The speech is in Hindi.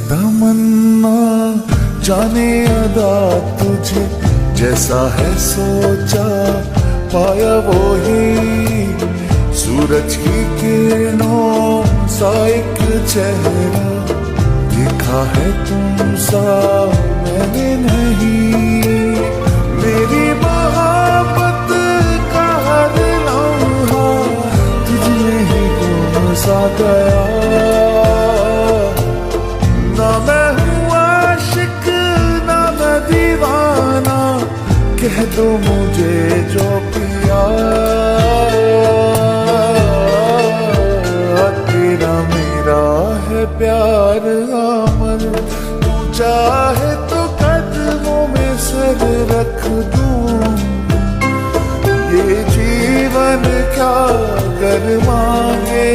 तमन्ना जाने अदा तुझे, जैसा है सोचा पाया वो ही। सूरज की किरणों सा एक चेहरा देखा है तुम सा मैंने नहीं। मेरी मोहब्बत का हर लम्हा तुझमें ही गुम सा गया। ना मैं हूँ आशिक ना मैं दीवाना, कह दो मुझे जो पिया। तेरा मेरा है प्यार अमर, तू चाहे तो कदमों में सर रख दूं। ये जीवन क्या कर मांगे